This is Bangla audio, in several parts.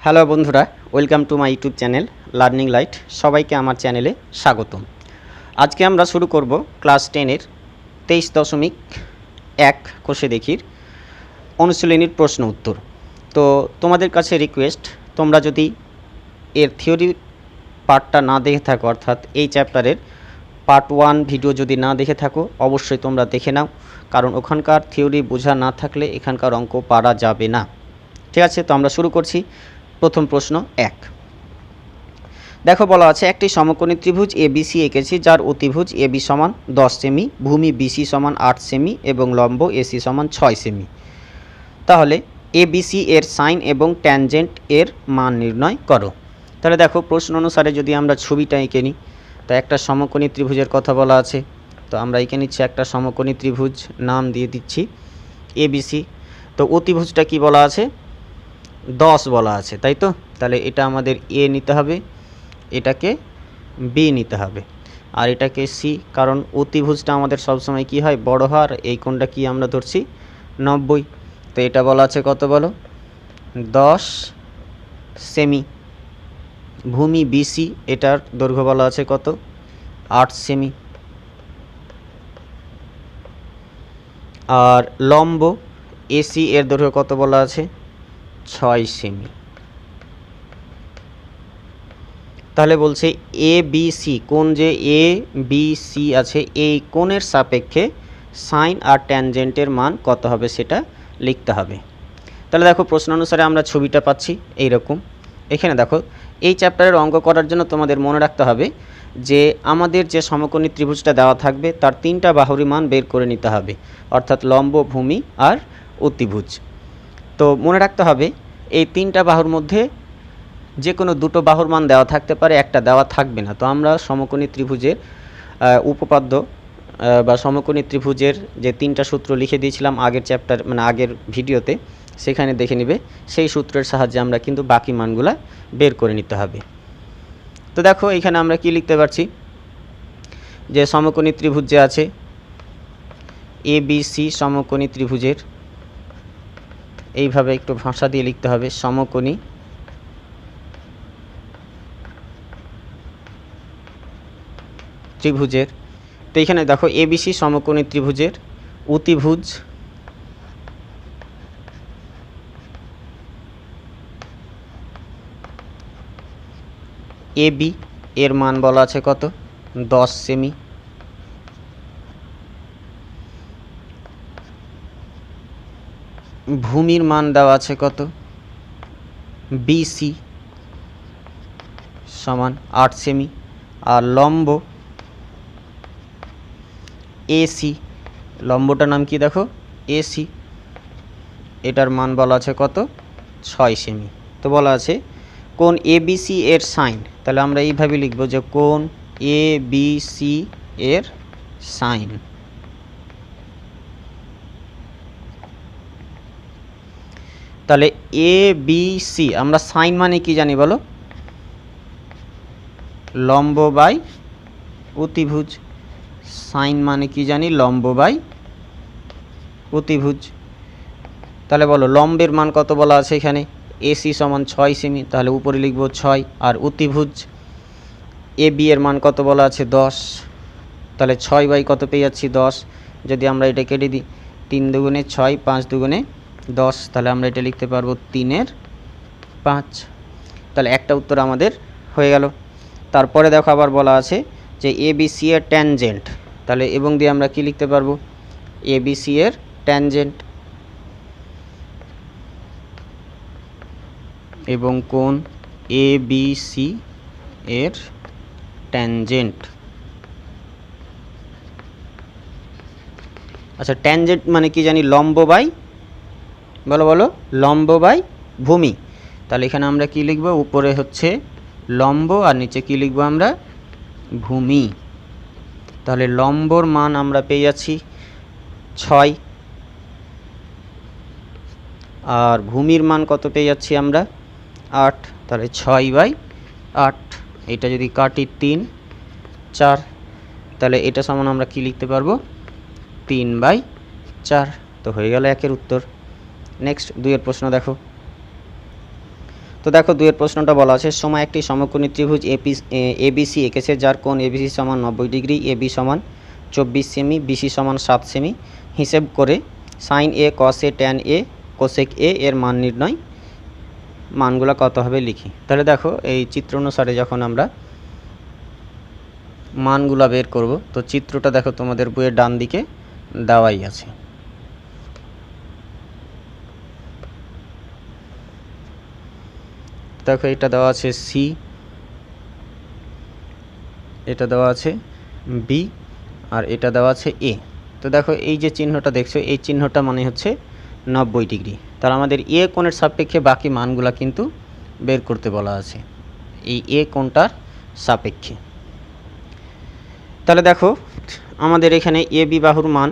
হ্যালো বন্ধুরা, welcome to my YouTube channel learning light. সবাইকে আমার চ্যানেলে স্বাগতম। আজকে আমরা শুরু করব ক্লাস 10-এর 23.1 কোষে দেখির অনুশীলনীর প্রশ্ন উত্তর। তো তোমাদের কাছে রিকোয়েস্ট, তোমরা যদি এর থিওরি পার্টটা না দেখে থাকো, অর্থাৎ এই চ্যাপ্টারের পার্ট 1 ভিডিও যদি না দেখে থাকো, অবশ্যই তোমরা দেখে নাও, কারণ ওখানকার থিওরি বোঝা না থাকলে এখানকার অঙ্ক পারা যাবে না। ঠিক আছে, তো আমরা শুরু করছি। প্রথম প্রশ্ন 1। দেখো বলা আছে একটি সমকোণী ত্রিভুজ এবিসি এঁকেছি, যার অতিভুজ এবি সমান 10 সেমি, ভূমি বিসি সমান 8 সেমি এবং লম্ব এসি সমান 6 সেমি। তাহলে এবিসি এর সাইন এবং ট্যানজেন্ট এর মান নির্ণয় করো। তাহলে দেখো প্রশ্ন অনুসারে যদি আমরা ছবিটা এঁকে নিই, তা একটা সমকোণী ত্রিভুজের কথা বলা আছে। তো আমরা এঁকে নিচ্ছি একটা সমকোণী ত্রিভুজ, নাম দিয়ে দিচ্ছি এবিসি। তো অতিভুজটা কি বলা আছে? 10 বলা আছে, তাই তো। তাহলে এটা আমাদের এ নিতে হবে, এটাকে বি নিতে হবে, আর এটাকে সি, কারণ অতিভুজটা আমাদের সবসময় কি হয়, বড় হয়। আর এই কোণটা কি আমরা ধরছি 90। তো এটা বলা আছে কত বলো? 10 সেমি। ভূমি বিসি, এটার দৈর্ঘ্য বলা আছে কত? 8 সেমি। আর লম্ব এসি এর দৈর্ঘ্য কত বলা আছে? 6 সেমি। তাহলে বলছে এ বি সি, কোণ যে এ বি সি আছে, এই কোণের সাপেক্ষে সাইন আর ট্যানজেন্টের মান কত হবে সেটা লিখতে হবে। তাহলে দেখো প্রশ্ন অনুসারে আমরা ছবিটা পাচ্ছি এইরকম। এখানে দেখো এই চ্যাপ্টারের অঙ্ক করার জন্য তোমাদের মনে রাখতে হবে যে আমাদের যে সমকোণী ত্রিভুজটা দেওয়া থাকবে তার 3টা বাহুর মান বের করে নিতে হবে, অর্থাৎ লম্ব, ভূমি আর অতিভুজ। তো মনে রাখতে হবে এই 3টা বাহুর মধ্যে যে কোনো দুটো বাহুর মান দেওয়া থাকতে পারে, একটা দেওয়া থাকবে না। তো আমরা সমকোণী ত্রিভুজের উপপাদ্য বা সমকোণী ত্রিভুজের যে 3টা সূত্র লিখে দিয়েছিলাম আগের চ্যাপ্টার, মানে আগের ভিডিওতে, সেখানে দেখে নিবে। সেই সূত্রের সাহায্যে আমরা কিন্তু বাকি মানগুলা বের করে নিতে হবে। তো দেখো এখানে আমরা কি লিখতে পারছি, যে সমকোণী ত্রিভুজ যে আছে এ বি সি, সমকোণী ত্রিভুজের এইভাবে একটু ভাষা দিয়ে লিখতে হবে, সমকোণী ত্রিভুজের। তো এখানে দেখো এবিসি সমকোণী ত্রিভুজের অতিভুজ এবি এর মান বলা আছে কত? 10 সেমি। ভূমির মান দেওয়া আছে কত? বিসি সমান 8 সেমি। আর লম্ব এসি, লম্বটার নাম কি দেখো? এসি, এটার মান বলা আছে কত? 6 সেমি। তো বলা আছে কোণ এবিসি এর সাইন, তাহলে আমরা এইভাবে লিখব যে কোণ এবিসি এর সাইন। তাহলে এবিসি, আমরা সাইন মানে কি জানি বলো? লম্ব বাই অতিভুজ। সাইন মানে কি জানি? লম্ব বাই অতিভুজ। তাহলে বলো লম্বের মান কত বলা আছে এখানে? এসি সমান 6 সেমি, তাহলে উপরে লিখব 6। আর অতিভুজ এ বি এর মান কত বলা আছে? 10। তাহলে 6 বাই কত পেয়ে যাচ্ছি? 10। যদি আমরা এটা কেটে দিই, 3 দুগুণে 6, 5 দুগুণে 10, তাহলে আমরা এটা লিখতে পারবো 3-এর 5। তাহলে একটা উত্তর আমাদের হয়ে গেল। তারপরে দেখো আবার বলা আছে যে এবিসি এর ট্যানজেন্ট, তাহলে এবং দিয়ে আমরা কি লিখতে পারবো? এবিসি এর ট্যানজেন্ট এবং কোণ এবিসি এর ট্যানজেন্ট। আচ্ছা, ট্যানজেন্ট মানে কি জানি? লম্ব বাই, বলো বলো, লম্ব বাই ভূমি। তাহলে এখানে আমরা কি লিখব? উপরে হচ্ছে লম্ব আর নিচে কি লিখব আমরা? ভূমি। তাহলে লম্বর মান আমরা পেয়ে যাচ্ছি 6, আর ভূমির মান কত পেয়ে যাচ্ছি আমরা? 8। তাহলে 6 বাই 8, এটা যদি কাটি 3, 4, তাহলে এটা সমান আমরা কি লিখতে পারবো? 3 বাই 4। তো হয়ে গেল 1-এর উত্তর। নেক্সট 2-এর প্রশ্ন দেখো। তো দেখো 2 প্রশ্নটা বলা আছে, সময় একটি সমকোণী ত্রিভুজ এবিসি এঁকেছে যার কোণ এবিসি সমান 90 ডিগ্রি, এবি সমান 24 সেমি, বিসি সমান 7 সেমি। হিসেব করে sine A, cos A, tan A, cosec A এর মান নির্ণয়, মানগুলো কত হবে লিখি। তাহলে দেখো এই চিত্র অনুসারে যখন আমরা মানগুলো বের করব, তো চিত্রটা দেখো তোমাদের বইয়ের ডান দিকে দেওয়াই আছে। দেখো এটা দেওয়া আছে সি, এটা দেওয়া আছে বি, আর এটা দেওয়া আছে এ। তো দেখো এই যে চিহ্নটা দেখছো, এই চিহ্নটা মানে হচ্ছে 90 ডিগ্রি। তাহলে আমাদের এ কোণের সাপেক্ষে বাকি মানগুলো কিন্তু বের করতে বলা আছে, এই এ কোণটার সাপেক্ষে। তাহলে দেখো আমাদের এখানে এ বি বাহুর মান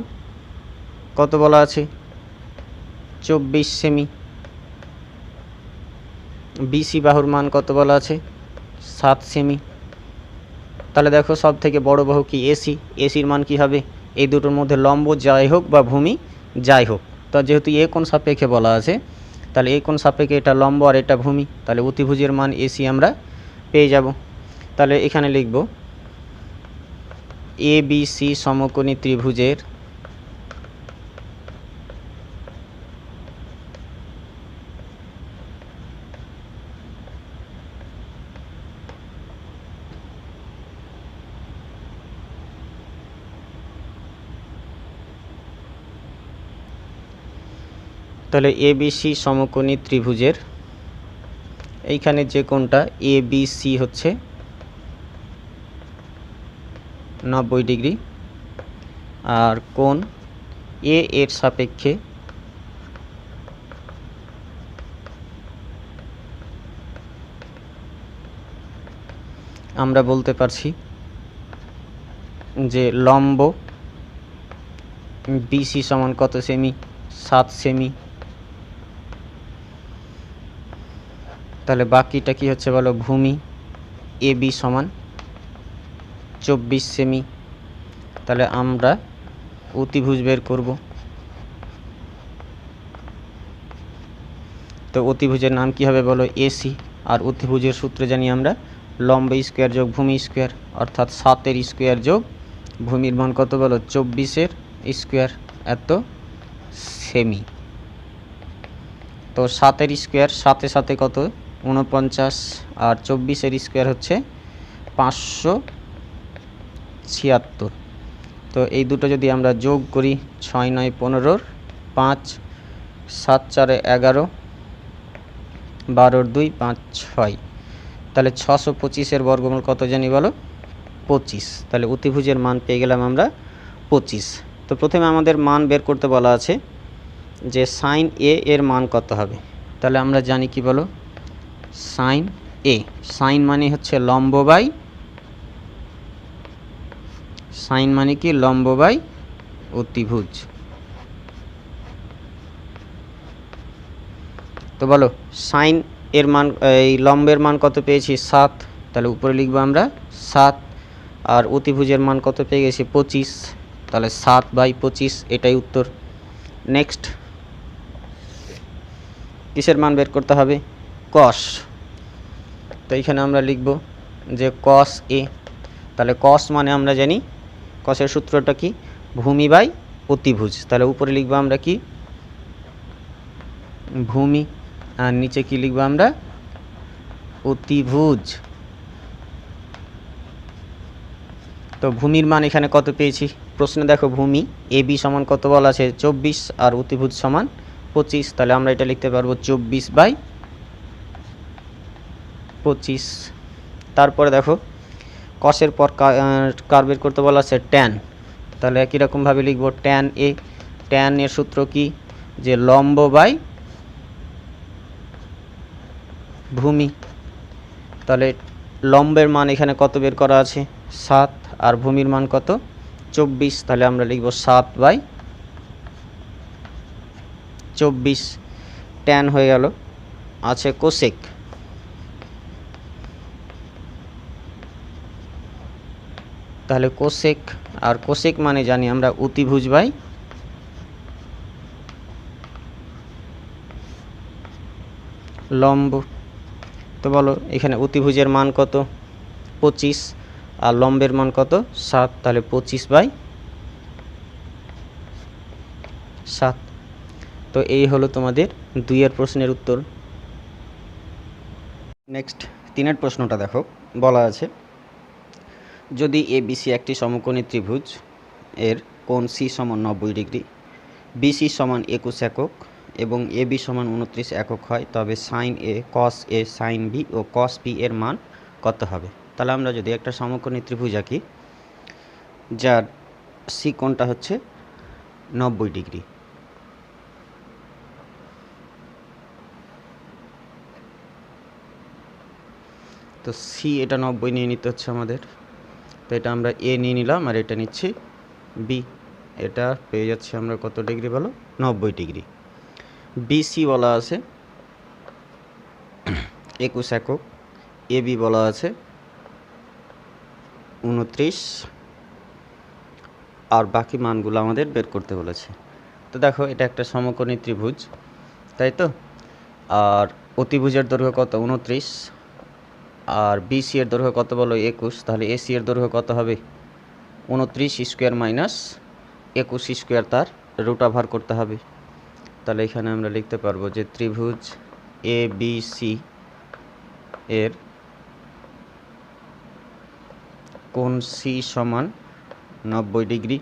কত বলা আছে, 24 সেমি। বিসি বাহুর মান কত বলা আছে, 7 সেমি। তাহলে দেখো সব থেকে বড় বাহু কি, এসি। এসির মান কি হবে, এই দুটোর মধ্যে লম্ব যাই হোক বা ভূমি যাই হোক, তো যেহেতু এ কোণ সাপেক্ষে বলা আছে, তাহলে এই কোণ সাপেক্ষে এটা লম্ব আর এটা ভূমি, তাহলে অতিভুজের মান এসি আমরা পেয়ে যাব। তাহলে এখানে লিখব এ বি সি সমকোণী ত্রিভুজের তাহলে এবিসি সমকোণী ত্রিভুজের এইখানে যে কোণটা এবিসি হচ্ছে 90 ডিগ্রি, আর কোণ এ এর সাপেক্ষে আমরা বলতে পারছি যে লম্ব বিসি সমান কত সেমি, 7 সেমি। তাহলে বাকিটা কি হচ্ছে বলো, ভূমি এ বি সমান 24 সেমি। তাহলে আমরা অতিভুজ বের করব। তো অতিভুজের নাম কি হবে বলো, এসি। আর অতিভুজের সূত্রে জানি আমরা লম্ব স্কোয়ার যোগ ভূমি স্কোয়ার, অর্থাৎ 7-এর স্কোয়ার যোগ ভূমির মান কত বলো, 24-এর স্কোয়ার, এত সেমি। তো 7-এর স্কোয়ার সাথে সাথে কত, 49, আর 24-এর স্কোয়ার হচ্ছে 576। তো এই দুটো যদি আমরা যোগ করি, 6 9 15, 5 7 4 11, 12 2 5 6, তাহলে 625-এর বর্গমূল কত জানি বলো, 25। তাহলে অতিভুজের মান পেয়ে গেলাম আমরা 25। তো প্রথমে আমাদের মান বের করতে বলা আছে যে সাইন এ এর মান কত হবে। তাহলে আমরা জানি কি বলো, সাইন এ, সাইন মানে হচ্ছে লম্ব বাই, সাইন মানে কি লম্ব বাই অতিভুজ। তো বলো সাইন এর মান, এই লম্বের মান কত পেয়েছি, 7। তাহলে উপরে লিখবো আমরা 7, আর অতিভুজের মান কত পেয়ে গেছি, 25। তাহলে 7/25, এটাই উত্তর। নেক্সট কিসের মান বের করতে হবে, কস। তো এইখানে আমরা লিখব যে কস এ। তাহলে কস মানে আমরা জানি কসের সূত্রটা কি, ভূমি বাই অতিভুজ। তাহলে উপরে লিখবো আমরা কি, ভূমি, আর নিচে কি লিখবো আমরা, অতিভুজ। তো ভূমির মান এখানে কত পেয়েছি, প্রশ্নে দেখো ভূমি এ বি সমান কত বলা আছে, 24, আর অতিভুজ সমান 25। তাহলে আমরা এটা লিখতে পারবো 24/25। তারপরে দেখো কসের পর কার বের করতে বলা আছে, ট্যান। তাহলে একই রকমভাবে লিখবো ট্যান এ। ট্যান এর সূত্র কি, যে লম্ব বাই ভূমি। তাহলে লম্বের মান এখানে কত বের করা আছে, 7, আর ভূমির মান কত, 24। তাহলে আমরা লিখব 7/24। ট্যান হয়ে গেল। আছে কোসেক। তাহলে কোসেক, আর কোসেক মানে জানি আমরা অতিভুজ বাই লম্ব। তো বলো এখানে অতিভুজের মান কত 25 আর লম্বের মান কত 7, তাহলে 25/7। তো এই হলো তোমাদের 2-এর প্রশ্নের উত্তর। নেক্সট 3-এর প্রশ্নটা দেখো, বলা আছে যদি ABC একটি সমকোণী ত্রিভুজ এর কোণ C সমান 90 ডিগ্রি, BC সমান 21 একক এবং AB সমান 29 একক হয়, তবে sine A, cos A, sine B ও কস B এর মান কত হবে? তাহলে আমরা যদি একটা সমকোণী ত্রিভুজ আঁকি যার C কোণটা হচ্ছে 90 ডিগ্রি, তো C এটা 90 নিয়ে নিতে হচ্ছে আমাদের, তো এটা আমরা A নিয়ে নিলাম আর এটা নিচ্ছি B, এটা পেয়ে যাচ্ছে আমরা কত ডিগ্রি বলো 90 ডিগ্রি। BC বলা আছে 21 একক, AB বলা আছে 29 আর বাকি মানগুলো আমাদের বের করতে বলেছে। তো দেখো এটা একটা সমকোণী ত্রিভুজ, তাই তো, আর অতিভুজের দৈর্ঘ্য কত 29 আর BC এর দৈর্ঘ্য কত বলো 21, তাহলে AC এর দৈর্ঘ্য কত হবে 29 স্কোয়ার মাইনাস 21 স্কোয়ার, তার রুট ওভার করতে হবে। তাহলে এখানে আমরা লিখতে পারবো যে ত্রিভুজ ABC এর কোণ C সমান 90 ডিগ্রি,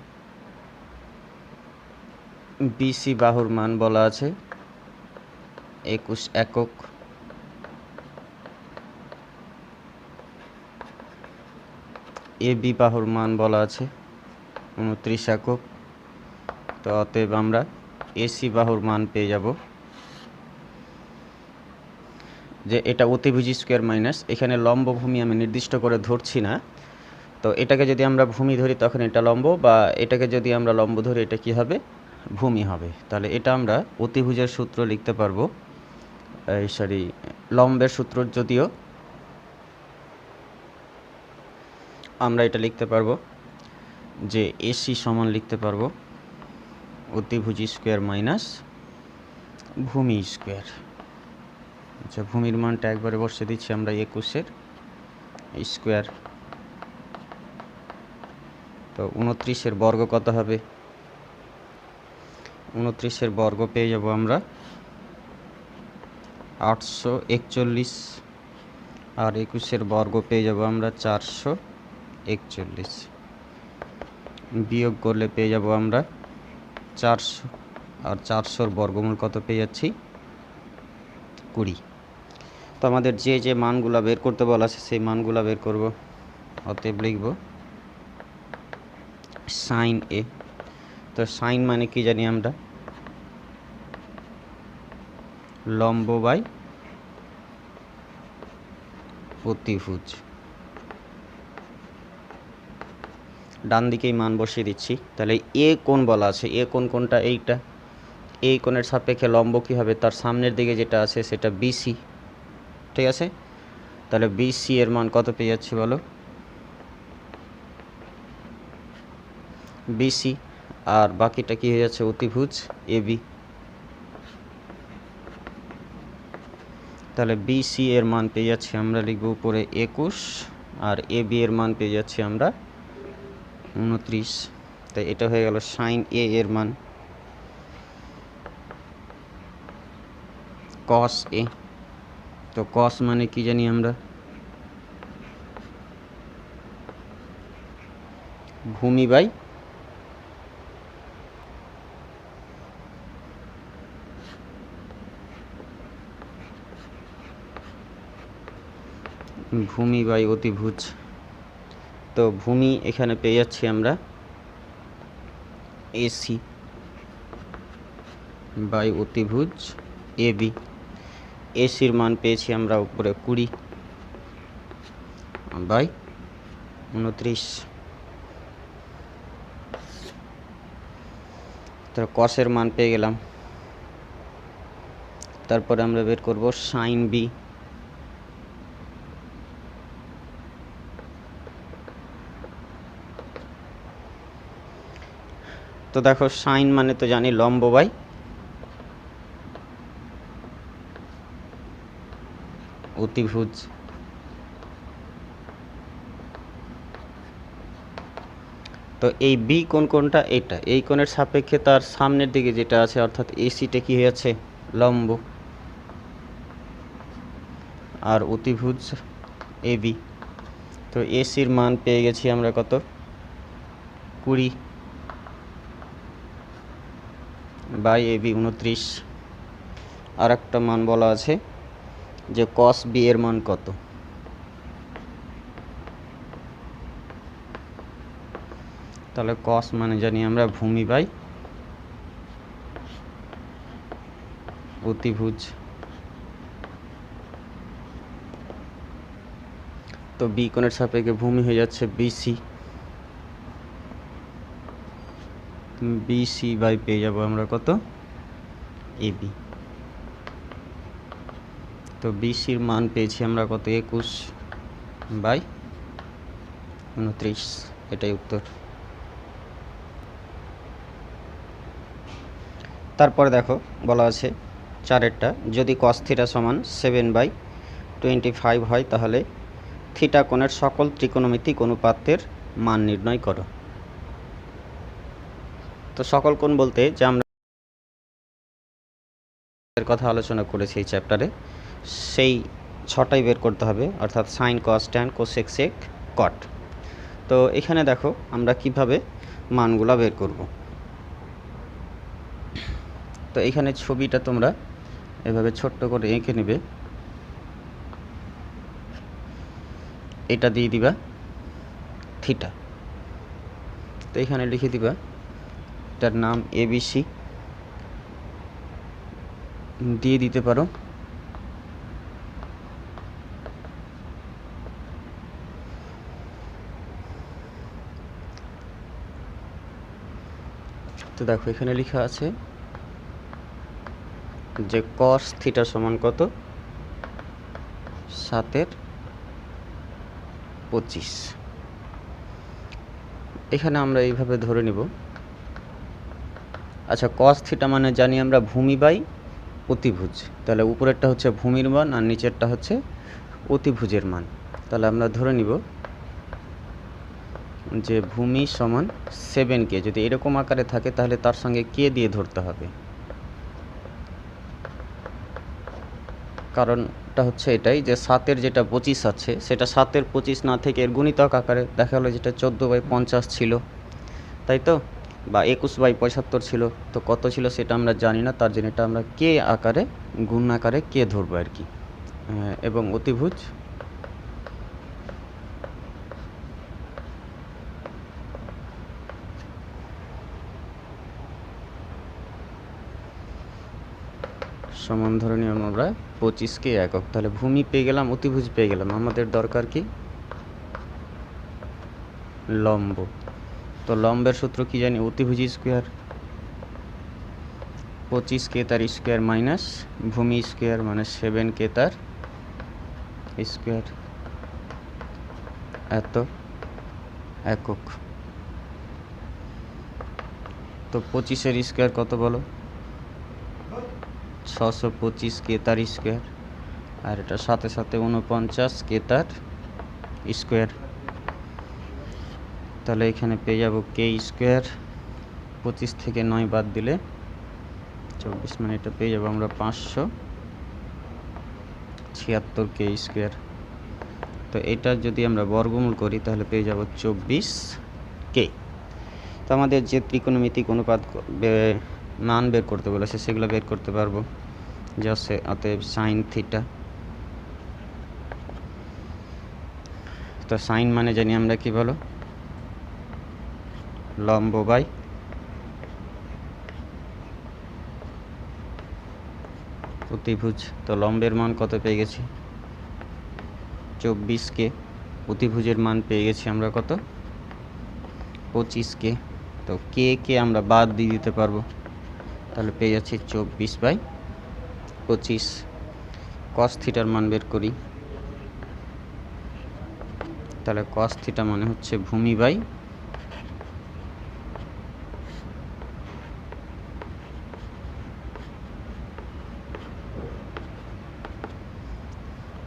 BC বাহুর মান বলা আছে 21 একক, AB বাহুর মান বলা আছে 29 একক। তো অতএব আমরা AC বাহুর মান পেয়ে যাব যে এটা অতিভুজ স্কোয়ার মাইনাস, এখানে লম্ব ভূমি আমি নির্দিষ্ট করে ধরছি না, তো এটাকে যদি আমরা ভূমি ধরি তখন এটা লম্ব, বা এটাকে যদি আমরা লম্ব ধরি এটা কি হবে ভূমি হবে। তাহলে এটা আমরা অতিভুজের সূত্র লিখতে পারবো, লম্বের সূত্র যদিও আমরা এটা লিখতে পারবো যে AC সমান লিখতে পারবো অতিভুজ স্কোয়ার মাইনাস ভূমি স্কোয়ার। আচ্ছা, ভূমির মানটা একবারে বসে দিচ্ছি আমরা 21-এর স্কোয়ার, তো 29-এর বর্গ কত হবে 29-এর বর্গ পেয়ে যাব আমরা 841 আর 21-এর বর্গ পেয়ে যাব আমরা 441, বিয়োগ করলে পেয়ে যাব আমরা 400 আর 400-র বর্গমূল কত পেয়ে যাচ্ছি 20। তো আমাদের যে যে মানগুলা বের করতে বলা আছে সেই মানগুলা বের করব। অতএব লিখব সাইন A, তো সাইন মানে কি জানি আমরা লম্ব বাই অতিভুজ, ডান দিকেই মান বসিয়ে দিচ্ছি। তাহলে A কোণ বলা আছে, A কোণ কোনটা এইটা, এই কোণের সাপেক্ষে লম্ব কী হবে তার সামনের দিকে যেটা আছে সেটা BC, ঠিক আছে। তাহলে BC এর মান কত পেয়ে যাচ্ছি বলো BC, আর বাকিটা কি হয়ে যাচ্ছে অতিভুজ AB, তাহলে BC এর মান পেয়ে যাচ্ছি আমরা লিখব উপরে 21 আর AB এর মান পেয়ে যাচ্ছি আমরা 29, তাই এটা হয়ে গেল সাইন A এর মান কস A, তো কস মানে কি জানি আমরা ভূমি বাই অতিভুজ। তো ভূমি এখানে পেয়ে যাচ্ছি আমরা AC বাই অতিভুজ AB, ACর মান পেয়েছি আমরা উপরে 20 বাই 29, তো কসের মান পেয়ে গেলাম। তারপরে আমরা বের করব সাইন B, তো দেখো সাইন মানে তো জানি লম্ব বাই অতিভুজ তো এই বি কোণ কোনটা এটা এই কোণের সাপেক্ষে তার সামনের দিকে যেটা আছে অর্থাৎ এসিটা কি হয়েছে লম্ব আর অতিভুজ এবি তো এসির মান পেয়ে গেছি আমরা কত 20 বাই এবি 29 আর একটা মান বলা আছে যে কস বি এর মান কত তাহলে কস মানে জানি আমরা ভূমি বাই অতিভুজ তো বি কোণের সাপেক্ষে ভূমি হয়ে যাচ্ছে বিসি বিসি বাই পেয়ে যাব আমরা কত এবি তো বিসির মান পেয়েছি আমরা কত 21 বাই 29 এটাই উত্তর তারপরে দেখো বলা আছে চারেরটা যদি cos থিটা সমান 7/25 হয় তাহলে থিটা কোণের সকল ত্রিকোণমিতিক অনুপাতের মান নির্ণয় করো তো সকল কোণ বলতে যে আমরা কথা আলোচনা করেছি এই চ্যাপ্টারে সেই 6টাই বের করতে হবে অর্থাৎ sin cos tan cosec sec cot তো এখানে দেখো আমরা কিভাবে মানগুলো বের করব তো এখানে ছবিটা তোমরা এভাবে ছোট্ট করে এঁকে নেবে এটা দিয়ে দিবা থিটা তো এখানে লিখে দিবা এটার নাম এবিসি দিয়ে দিতে পারো তো দেখো এখানে লেখা আছে যে cos থিটা সমান কত 7/25 এখানে আমরা এইভাবে ধরে নিব আচ্ছা cos থিটা মানে জানি আমরা ভূমি বাই অতিভুজ তাহলে উপরেরটা হচ্ছে ভূমির মান আর নিচেরটা হচ্ছে অতিভুজের মান তাহলে আমরা ধরে নিব যে ভূমি সমান 7k যদি এরকম আকারে থাকে তাহলে তার সঙ্গে কে দিয়ে ধরতে হবে কারণটা হচ্ছে এটাই যে 7 এর যেটা 25 আছে সেটা 7 এর 25 না থেকে এর গুণিতক আকারে দেখা হলো যেটা 14/50 ছিল তাই তো বা 21/75 ছিল তো কত ছিল সেটা আমরা জানি না তার জন্য এটা আমরা কে আকারে গুণ আকারে কে ধরবো আর কি এবং অতিভুজ সমান ধরে নিলাম আমরা 25কে একক তাহলে ভূমি পেয়ে গেলাম অতিভুজ পেয়ে গেলাম আমাদের দরকার কি লম্ব তো লম্বের সূত্র কি জানি অতিভুজ স্কয়ার 25k তার স্কয়ার মাইনাস ভূমি স্কয়ার মানে 7k তার স্কয়ার এত একক তো 25 এর স্কয়ার কত বলো 625k তার স্কয়ার আর এটা সাথে সাথে 49k তার স্কয়ার তাহলে এখানে পেয়ে যাব k স্কয়ার 25 থেকে 9 বাদ দিলে 24 মানে এটা পেয়ে যাব আমরা 576k স্কয়ার তো এটা যদি আমরা বর্গমূল করি তাহলে পেয়ে যাব 24k তো আমাদের যে ত্রিকোণমিতিক অনুপাত মান বের করতে বলেছে সেগুলো বের করতে পারবো যে অতএব sin থিটা তো sin মানে জানি আমরা কি বলো লম্ব বাই অতিভুজ তো লম্বের মান কত পেয়ে গেছি 24k অতিভুজের মান পেয়ে গেছি আমরা কত 25k তো কে আমরা বাদ দিয়ে দিতে পারবো তাহলে পেয়ে যাচ্ছি 24/25 cos থিটার মান বের করি তাহলে cos থিটা মানে হচ্ছে ভূমি বাই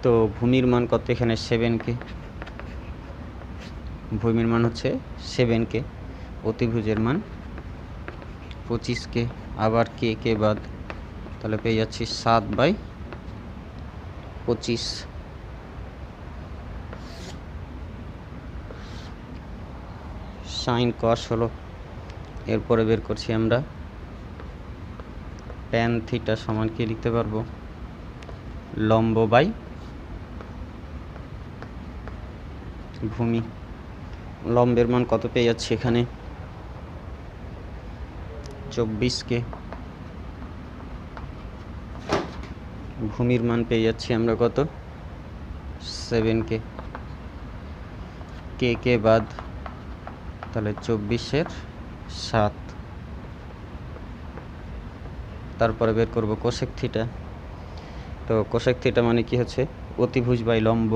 তো ভূমির মান কত এখানে 7K, ভূমির মান হচ্ছে 7K, অতিভুজের মান 25K, আবার কে বাদ, তাহলে পেয়ে যাচ্ছি 7/25। সাইন কস হলো। এরপরে বের করছি আমরা ট্যান থিটা সমান কি লিখতে পারবো, লম্ব বাই ভূমি। লম্বের মান কত পেয়ে যাচ্ছি এখানে 24K, ভূমির মান পেয়ে যাচ্ছি আমরা কত 7K, কে বাদ, তাহলে 24-এর 7। তারপরে বের করব কোসেক থিটা। তো কোসেক থিটা মানে কি হচ্ছে অতিভুজ বাই লম্ব।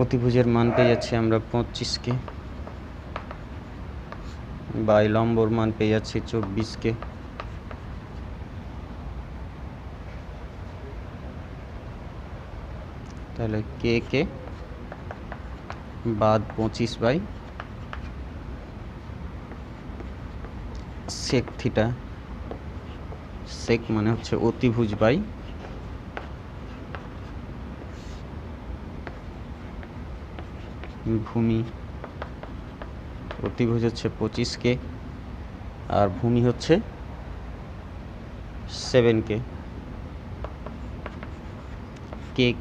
অতিভুজের মান পেয়ে যাচ্ছি আমরা 25K, বাই লম্বর মান পেয়ে যাচ্ছি 24K, তাহলে কে বাদ 25 বাই সেক থিটা। সেক মানে হচ্ছে অতিভুজ বাই ভূমি। অতিভুজ হচ্ছে 25K আর ভূমি হচ্ছে 7K,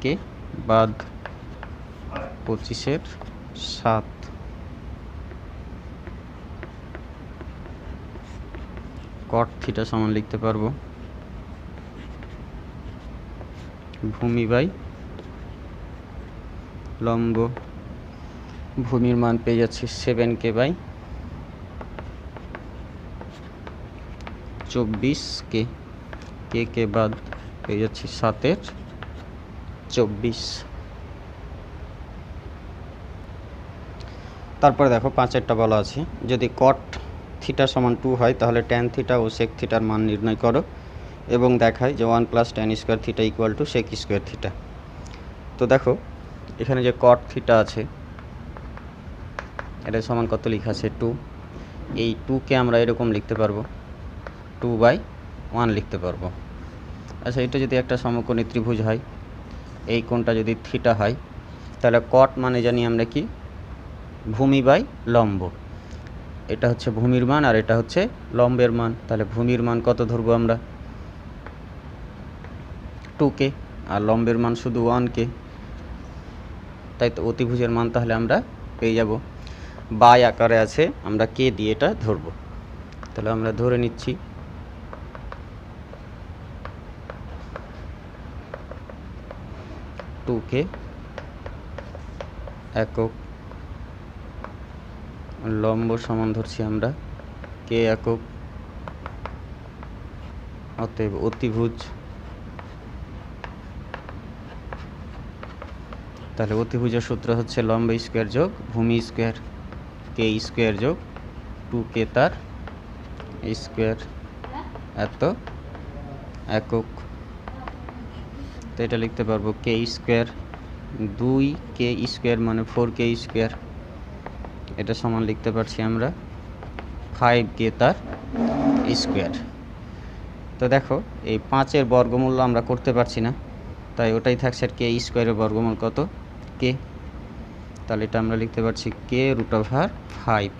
কে বাদ 25-এর 7। কট থিটা সমান লিখতে পারবো ভূমি বাই লম্ব। ভূমির মান পেয়ে যাচ্ছি 7K বাই 24K, কে বাদ পেয়ে যাচ্ছি 7-এর 24। তারপরে দেখো 5-এরটা বলা আছে যদি কট থিটা সমান 2 হয় তাহলে ট্যান থিটা ও সেক থিটার মান নির্ণয় করো এবং দেখায় যে 1 + tan square theta equal to sec square theta. তো দেখো এখানে যে কট থিটা আছে এটা সমান কত লেখা আছে 2। এই 2কে আমরা এরকম লিখতে পারবো 2/1 লিখতে পারবো। আচ্ছা, এটা যদি একটা সমকোণী ত্রিভুজ হয়, এই কোণটা যদি থিটা হয়, তাহলে কট মানে জানি আমরা কি ভূমি বাই লম্ব। এটা হচ্ছে ভূমির মান আর এটা হচ্ছে লম্বের মান। তাহলে ভূমির মান কত ধরবো আমরা 2K আর লম্বের মান শুধু 1K। তাই তো অতিভুজের মান তাহলে আমরা পেয়ে যাব বাই আকারে আছে, আমরা কে দিয়ে এটা ধরবো। তাহলে আমরা ধরে নিচ্ছি কে একক, লম্ব সমান ধরছি আমরা কে একক, অতএব অতিভুজ। তাহলে অতিভুজের সূত্র হচ্ছে লম্ব স্কোয়ার যোগ ভূমি স্কোয়ার, কে স্কোয়ার যোগ 2K তার স্কোয়ার এত একক। তো এটা লিখতে পারবো কে স্কোয়ার 2K স্কোয়ার মানে 4K স্কোয়ার, এটা সমান লিখতে পারছি আমরা 5K তার স্কোয়ার। তো দেখো এই 5-এর বর্গমূল আমরা করতে পারছি না, তাই ওটাই থাকছে আর কে স্কোয়ারের বর্গমূল কত কে। তাহলে এটা আমরা লিখতে পারছি k√5।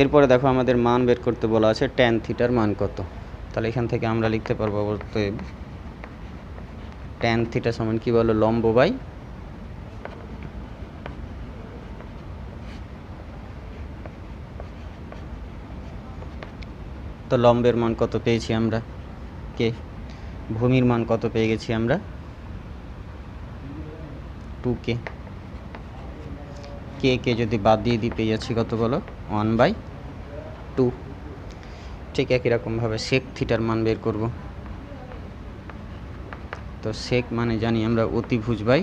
এরপরে দেখো আমাদের মান বের করতে বলা আছে ট্যান থিটার মান কত। তাহলে এখান থেকে আমরা লিখতে পারবো অতএব ট্যান থিটা সমান কি বলো লম্ব বাই তো লম্বের মান কত পেয়েছি আমরা কে, ভূমির মান কত পেয়ে গেছি আমরা 2K, কে যদি বাদ দিয়ে দিই পেয়ে যাচ্ছি কত বলো 1/2। ঠিক একই রকমভাবে সেক থিটার মান বের করব। তো সেক মানে জানি আমরা অতিভুজ বাই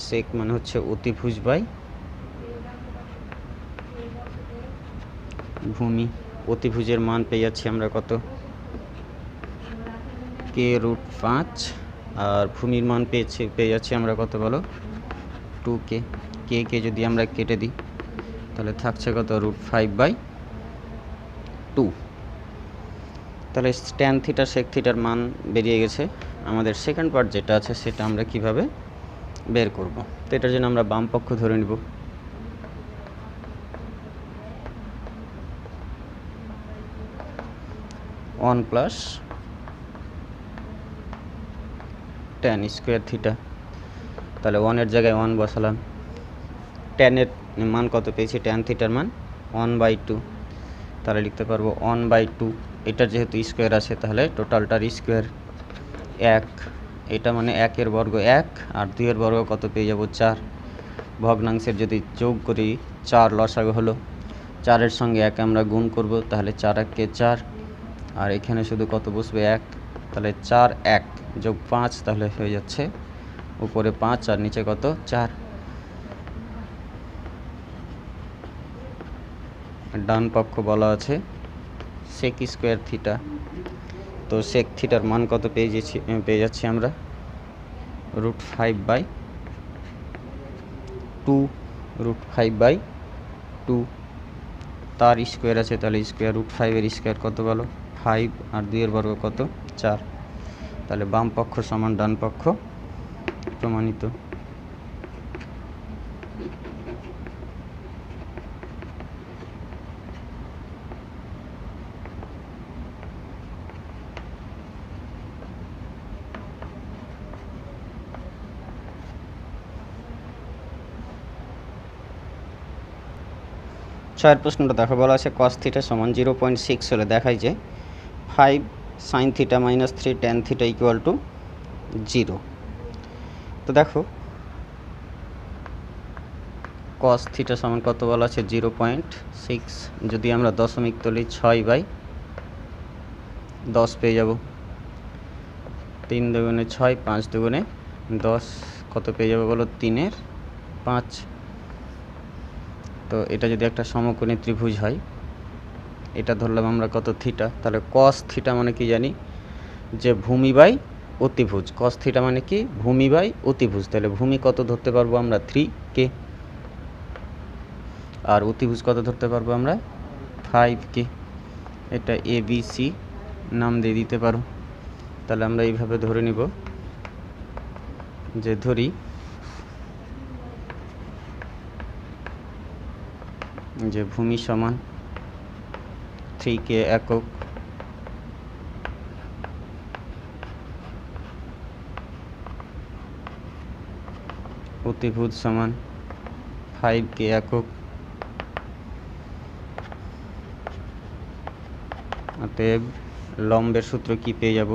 সেক মানে হচ্ছে অতিভুজ বাই ভূমি। অতিভুজের মান পেয়ে যাচ্ছি আমরা কত, k√5, আর ভূমির মান পেয়ে যাচ্ছি আমরা কত বলো, 2k। কে যদি আমরা কেটে দিই তাহলে থাকছে কত, √5/2। তাহলে ট্যান থিটা সেক থিটার মান বেরিয়ে গেছে। আমাদের সেকেন্ড পার্ট যেটা আছে সেটা আমরা কিভাবে বের করব। তো এটার জন্য আমরা বাম পক্ষ ধরে নিব। One plus tan square theta, তাহলে 1-এর জায়গায় 1 বসালাম। ট্যানের মান কত পেয়েছি, ট্যান থিটার মান 1/2, তাহলে লিখতে পারবো 1/2। এটার যেহেতু স্কোয়ার আছে তাহলে টোটালটার স্কোয়ার 1, এটা মানে 1-এর বর্গ 1, আর 2-এর বর্গ কত পেয়ে যাব, 4। ভগ্নাংশের যদি যোগ করি 4 লসাগু হলো, 4-এর সঙ্গে 1 আমরা গুণ করব, তাহলে 4×1 = 4, আর এখানে শুধু কত বসবে, 1, তাহলে 4 1 যোগ 5, তাহলে হয়ে যাচ্ছে উপরে 5 আর নিচে কত, 4। ডান পক্ষ বলা আছে সেক স্কোয়ার থিটা, তো সেক থিটার মান কত পেয়ে যাচ্ছি আমরা, √5/2, তার স্কোয়ার আছে, তাহলে স্কোয়ার √5-এর স্কোয়ার কত বলো, 5, আর 2-এর বর্গ কত, 4। তাহলে বাম পক্ষ সমান ডান পক্ষ প্রমাণিত। ছয়ের প্রশ্নটা দেখো, বলা আছে cos θ সমান 0.6 হলে দেখায় যে 5 sin θ - 3 tan θ = 0। তো দেখো cos θ সমান কত বলা আছে, 0.6, যদি আমরা দশমিক তুলি 6/10 পেয়ে যাব। 3 দুগুণে 6, 5 দুগুণে 10, কত পেয়ে যাবো বলো, 3/5। তো এটা যদি একটা সমকোণী ত্রিভুজ হয়, এটা ধরলাম আমরা কত, থিটা, তাহলে cos θ মানে কি জানি, যে ভূমি বাই অতিভুজ। cos θ মানে কি, ভূমি বাই অতিভুজ, তাহলে ভূমি কত ধরতে পারবো আমরা, 3k, আর অতিভুজ কত ধরতে পারবো আমরা, 5k। এটা ABC নাম দিয়ে দিতে পারো। তাহলে আমরা এইভাবে ধরে নিব যে, ধরি যে ভূমি সমান 3k একক, অতিভুজ সমান 5k একক, অতএব লম্বের সূত্র কি পেয়ে যাব,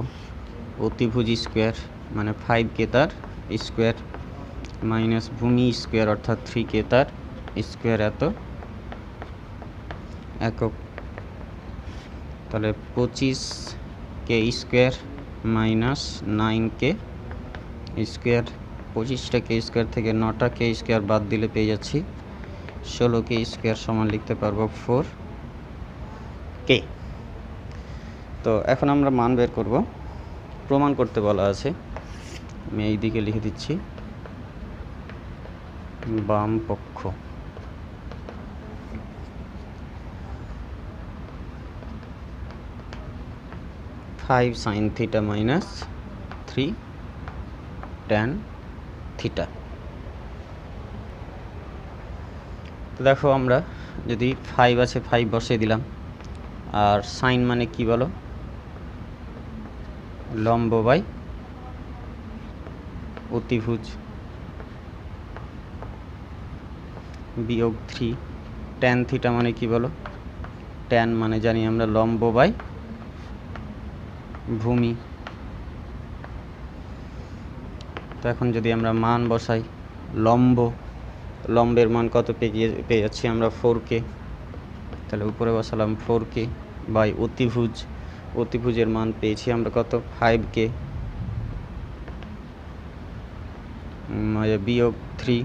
অতিভুজ স্কোয়ার মানে 5k তার স্কোয়ার মাইনাস ভূমি স্কোয়ার অর্থাৎ 3k তার স্কোয়ার এত একক। তাহলে 25k square minus 9k square, 25টা k স্কোয়ার থেকে 9টা k স্কোয়ার বাদ দিলে পেয়ে যাচ্ছি 16k স্কোয়ার সমান লিখতে পারবো 4k। তো এখন আমরা মান বের করব, প্রমাণ করতে বলা আছে। আমি এই দিকে লিখে দিচ্ছি বাম পক্ষ, ফাইভ sin θ - 3 tan θ। তো দেখো আমরা যদি 5 আছে 5 বসিয়ে দিলাম, আর সাইন মানে কি বলো, লম্ব বাই অতিভুজ, বিয়োগ 3 tan θ মানে কি বলো, tan মানে জানি আমরা লম্ব বাই ভূমি। তো এখন যদি আমরা মান বসাই, লম্বের মান কত পেয়ে যাচ্ছি আমরা, 4k, তাহলে উপরে বসালাম 4k বাই অতিভুজের মান পেয়েছি আমরা কত, 5k, বিয়োগ 3,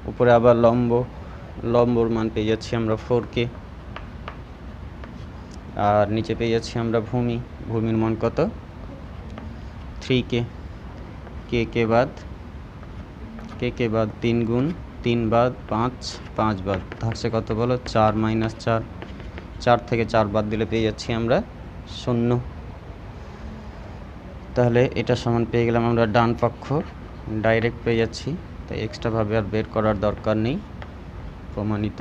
উপরে আবার লম্বর মান পেয়ে যাচ্ছি আমরা 4K, আর নিচে পেয়ে যাচ্ছি আমরা ভূমির মান কত 3K, কে বাদ 3 গুণ 3 বাদ 5 বাদ থাকছে কত বলো 4 মাইনাস 4 থেকে 4 বাদ দিলে পেয়ে যাচ্ছি আমরা 0। তাহলে এটা সমান পেয়ে গেলাম আমরা ডান পক্ষ, ডাইরেক্ট পেয়ে যাচ্ছি, তাই এক্সট্রাভাবে আর বের করার দরকার নেই, প্রমাণিত।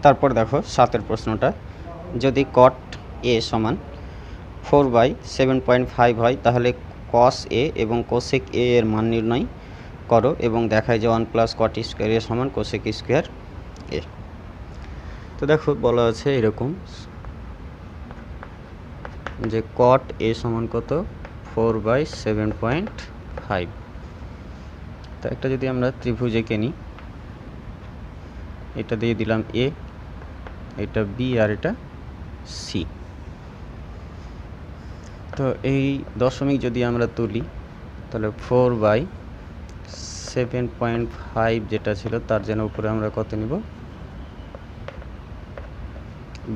তারপর দেখো 7 প্রশ্নটা, যদি cot a সমান 4/7.5 হয় তাহলে cos a এবং cosec a এর মান নির্ণয় করো এবং দেখায় যে 1 + cot স্কয়ার a সমান cosec স্কয়ার a। তো দেখো বলা আছে এরকম যে cot a সমান কত 4/7.5। তো একটা যদি আমরা ত্রিভুজ এঁকে নিই, এটা দিয়ে দিলাম a, এটা b আর এটা c। তো এই দশমিক যদি আমরা তুলি তাহলে 4/7.5 যেটা ছিল তার জন্য উপরে আমরা কত নিব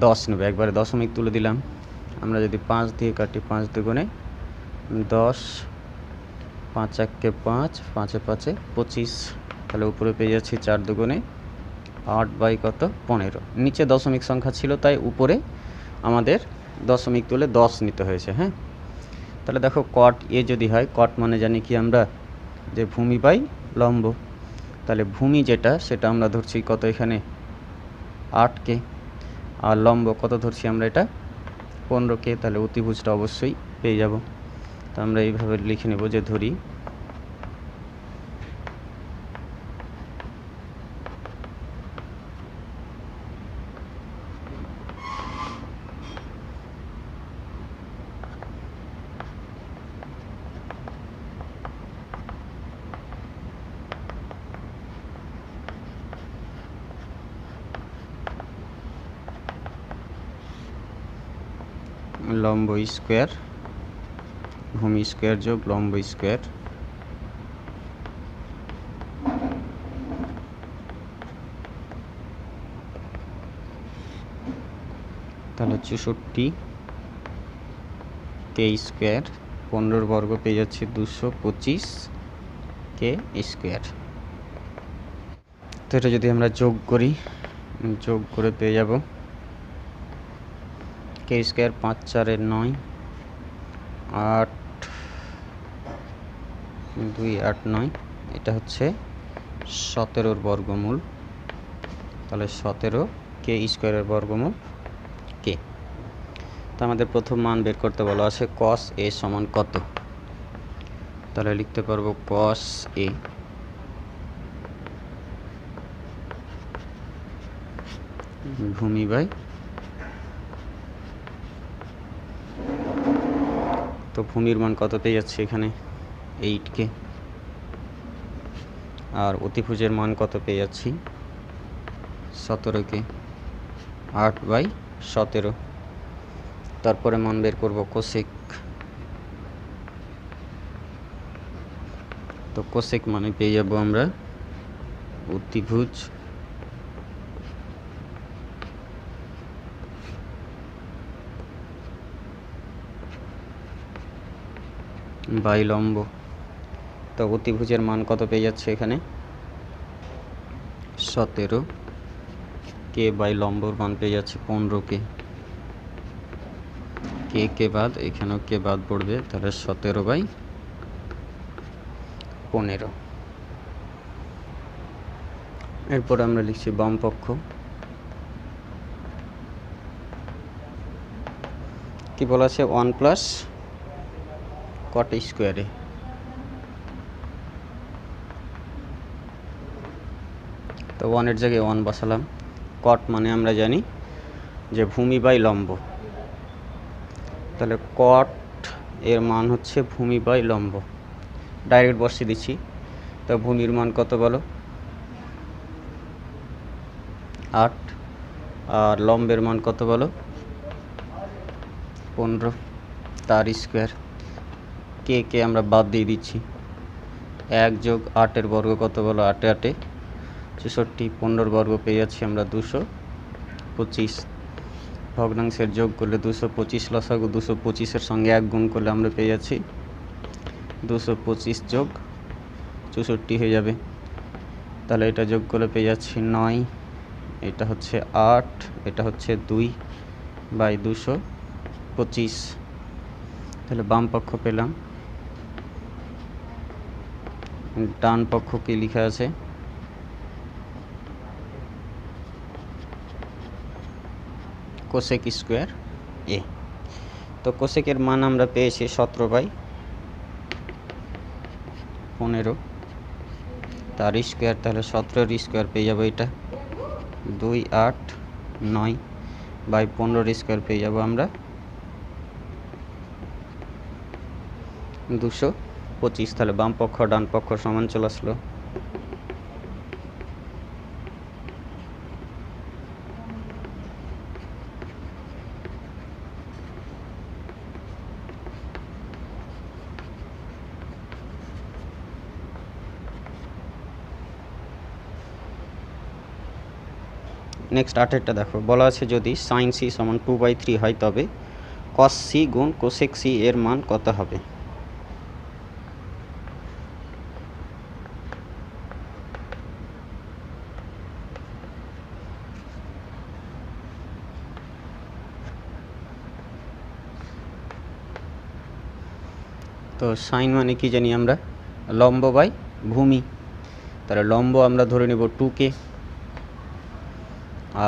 10 নেব, একবারে দশমিক তুলে দিলাম। আমরা যদি 5 দিয়ে কাটি 5 দুগুণে 10, 5 একে 5, 5 এ 5 এ 25, তাহলে উপরে পেয়ে যাচ্ছি 4 দুগুণে 8/15। নিচে দশমিক সংখ্যা ছিল তাই উপরে আমাদের দশমিক তুলে 10 নিতে হয়েছে। হ্যাঁ, তাহলে দেখো cot a যদি হয়, cot মানে জানি কি আমরা যে ভূমি বাই লম্ব, তাহলে ভূমি যেটা সেটা আমরা ধরছি কত এখানে 8K, আর লম্ব কত ধরছি আমরা এটা 15K, তাহলে অতিভুজটা অবশ্যই পেয়ে যাব। তো আমরা এইভাবে লিখে নেব যে ধরি লম্ব স্কয়ার ভূমি স্কয়ার যোগ লম্ব স্কয়ার, তাহলে 64K স্কয়ার, 15 বর্গ পেয়ে যাচ্ছে 225K স্কয়ার। তো এটা যদি আমরা যোগ করে পেয়ে যাব K স্কয়ার 5 4 9, 8 2 8 9, এটা হচ্ছে 17 বর্গমূল, তাহলে 17K স্কয়ারের বর্গমূল K। তো আমাদের প্রথম মান বের করতে বলা আছে cos a সমান কত, তাহলে লিখতে পারবো cos a ভূমি বাই, তো ভূমির মান কত পেয়ে যাচ্ছে এখানে 8K, আর অতিভুজের মান কত পেয়ে যাচ্ছি 17K, 8/17। তারপরে মান বের করব কোসেক, তো কোসেক মানে পেয়ে যাব আমরা অতিভুজ বাই লম্ব। তো অতিভুজের মান কত পেয়ে যাচ্ছে এখানে 17K বাই লম্বর মান পেয়ে যাচ্ছে 15K, কে বাদ এখানেও কে বাদ পড়বে, তাহলে 17/15। এরপর আমরা লিখছি বাম পক্ষ, কি বলা আছে 1 + cot স্কয়ারে, তো 1 এর জায়গায় 1 বসালাম। cot মানে আমরা জানি যে ভূমি বাই লম্ব, তাহলে cot এর মান হচ্ছে ভূমি বাই লম্ব, ডাইরেক্ট বসিয়ে দিচ্ছি। তো ভূমির মান কত বলো 8, আর লম্বের মান কত বলো 15 তার স্কোয়ার। কে আমরা বাদ দিয়ে দিচ্ছি। 1 যোগ 8 বর্গ কত বলো? 8 8 64, 15 বর্গ পেয়ে যাচ্ছি আমরা 225। ভগ্নাংশের যোগ করলে 225 লসাগু, 225-এর সঙ্গে 1 গুণ করলে আমরা পেয়ে যাচ্ছি 225 যোগ 64 হয়ে যাবে। তাহলে এটা যোগ করে পেয়ে যাচ্ছি 9, এটা হচ্ছে 8, এটা হচ্ছে 2/225। তাহলে বাম পক্ষ পেলাম। ডান পক্ষ কি লেখা আছে? কোসেক স্কোয়ার এ। তো কোসেকের মান আমরা পেয়েছি 17/15 তার স্কোয়ার। তাহলে 17-এর স্কোয়ার পেয়ে যাবো এটা 289/15 স্কোয়ার পেয়ে যাবো আমরা 225। তাহলে বাম পক্ষ ডান পক্ষ সমান চলে আসলো। নেক্সট 8-এরটা দেখো, বলা আছে যদি সাইন সি সমান 2/3 হয় তবে কস সি গুণ কোসেক সি এর মান কত হবে? তো সাইন মানে কি জানি আমরা? লম্ব বাই ভূমি। তাহলে লম্ব আমরা ধরে নেব 2K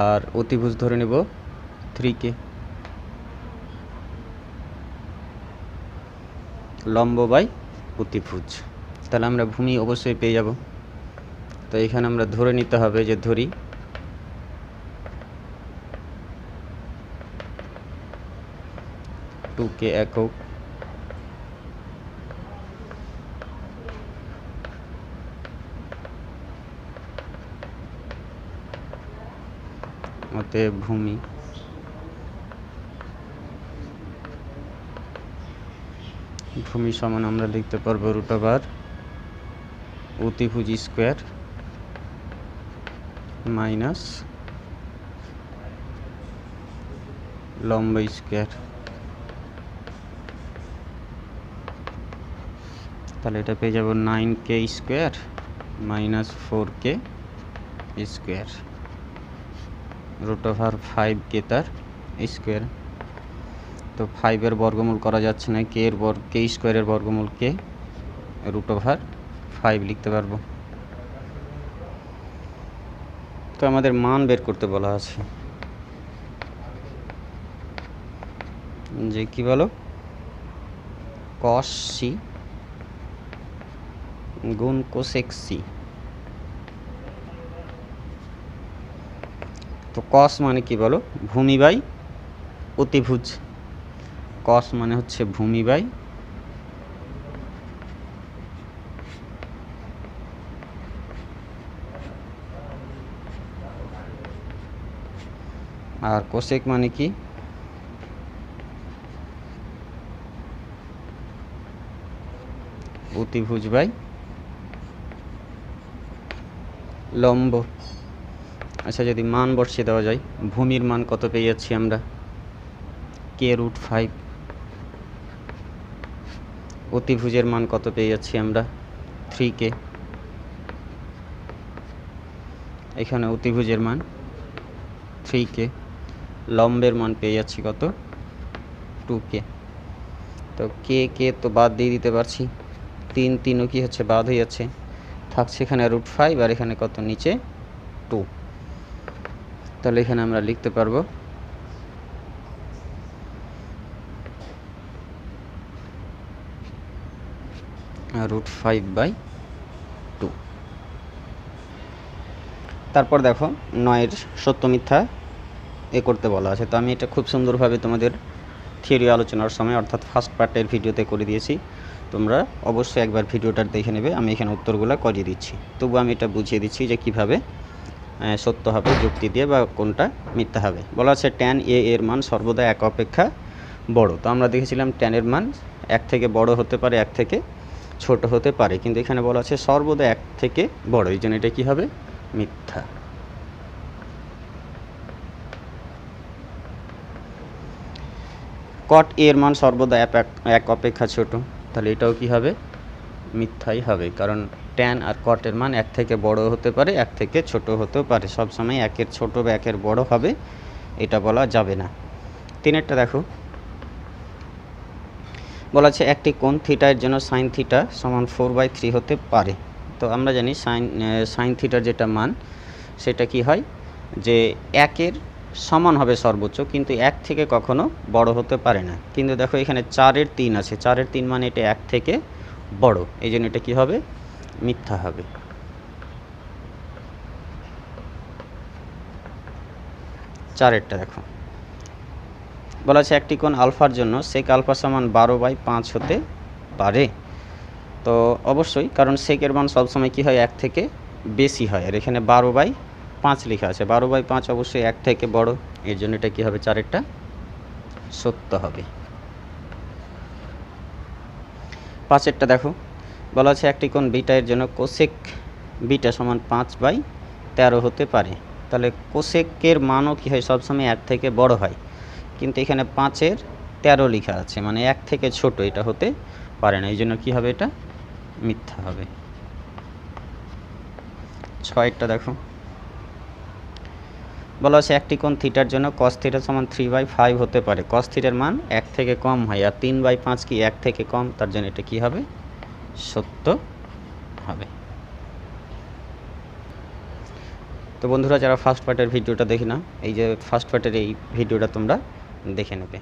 আর অতিভুজ ধরে নেব 3K। লম্ব বাই অতিভুজ। তাহলে আমরা ভূমি অবশ্যই পেয়ে যাব। তো এখানে আমরা ধরে নিতে হবে যে ধরি ,2K একক, অতএব ভূমি সমান আমরা লিখতে পারবো √, অতিভুজ স্কোয়ার মাইনাস লম্ব স্কোয়ার। তাহলে এটা পেয়ে যাব 9K square minus 4K square √5K তার স্কোয়ার। তো 5-এর বর্গমূল করা যাচ্ছে না, K স্কোয়ারের বর্গমূল K, √5 লিখতে পারবো। তো আমাদের মান বের করতে বলা আছে যে কি বলো, কস সি গুণ কোসেক সি। তো কস মানে কি বলো? ভূমি বাই অতিভুজ। কস মানে হচ্ছে ভূমি বাই আর কোসেক মানে কি? অতিভুজ বাই লম্ব। আচ্ছা, যদি মান বসিয়ে দেওয়া যায়, ভূমির মান কত পেয়ে যাচ্ছি আমরা? K√5। অতিভুজের মান কত পেয়ে যাচ্ছি আমরা? 3K। এখানে অতিভুজের মান 3K, লম্বের মান পেয়ে যাচ্ছি কত? 2K। তো K তো বাদ দিয়ে দিতে পারছি, 3 কি হচ্ছে বাদ হয়ে যাচ্ছে, থাকছে এখানে √5 আর এখানে কত নিচে 2। তাহলে এখানে আমরা লিখতে পারবো √5/2। তারপর দেখো 9-এর সত্য মিথ্যা করতে বলা আছে। তো আমি এটা খুব সুন্দরভাবে তোমাদের থিওরি আলোচনার সময় অর্থাৎ ফার্স্ট পার্টের ভিডিওতে করে দিয়েছি। তোমরা অবশ্যই একবার ভিডিওটা দেখে নেবে। আমি এখানে উত্তরগুলো করিয়ে দিচ্ছি, তবু আমি এটা বুঝিয়ে দিচ্ছি যে কিভাবে সত্য হবে যুক্তি দিয়ে বা কোনটা মিথ্যা হবে। বলা আছে tan a এর মান সর্বদা 1 অপেক্ষা বড়। তো আমরা দেখেছিলাম ট্যানের মান 1 থেকে বড় হতে পারে, 1 থেকে ছোট হতে পারে, কিন্তু এখানে বলা আছে সর্বদা 1 থেকে বড়, এই জন্য এটা কী হবে? মিথ্যা। কট এর মান সর্বদা 1 অপেক্ষা ছোট, তাহলে এটাও কি হবে? মিথ্যাই হবে, কারণ ট্যান আর কটের মান 1 থেকে বড় হতে পারে, 1 থেকে ছোট হতেও পারে, সবসময় 1-এর ছোট বা 1-এর বড় হবে এটা বলা যাবে না। 3-এরটা দেখো, বলা আছে একটি কোণ থিটার জন্য সাইন থিটা সমান 4/3 হতে পারে। তো আমরা জানি সাইন থিটার যেটা মান সেটা কি হয়, যে 1-এর সমান হবে সর্বোচ্চ, কিন্তু 1 থেকে কখনো বড় হতে পারে না। কিন্তু দেখো এখানে 4-এর 3 আছে, 4-এর 3 মানে এটা 1 থেকে বড়, এই জন্য এটা কী হবে? মিথ্যা হবে। 4-এরটা দেখো, বলা আছে একটি কোণ আলফার জন্য সেক আলফা সমান 12/5 হতে পারে। তো অবশ্যই, কারণ সেকের মান সবসময় কী হয়? 1 থেকে বেশি হয়, আর এখানে 12/5 লেখা আছে, 12/5 অবশ্যই 1 থেকে বড়, এর জন্য এটা কী হবে? 4-এরটা সত্য হবে। 5-এরটা দেখো, বলা আছে একটি কোণ বিটা এর জন্য কোসেক বিটা সমান 5/13 হতে পারে। তাহলে কোসেকের মানও কী হয়? সবসময় 1 থেকে বড় হয়, কিন্তু এখানে 5-এর 13 লেখা আছে, মানে 1 থেকে ছোট, এটা হতে পারে না, এই জন্য কী হবে? এটা মিথ্যা হবে। 6-এরটা দেখো, বলা আছে একটি কোণ থিটার জন্য কস থিটা সমান 3/5 হতে পারে। কস থিটার মান 1 থেকে কম হয়, আর 3/5 কি 1 থেকে কম, তার জন্য এটা কী হবে? সত্য হবে। তো বন্ধুরা, যারা ফার্স্ট পার্টের ভিডিওটা দেখি না, এই যে ফার্স্ট পার্টের এই ভিডিওটা তোমরা দেখে নেবে।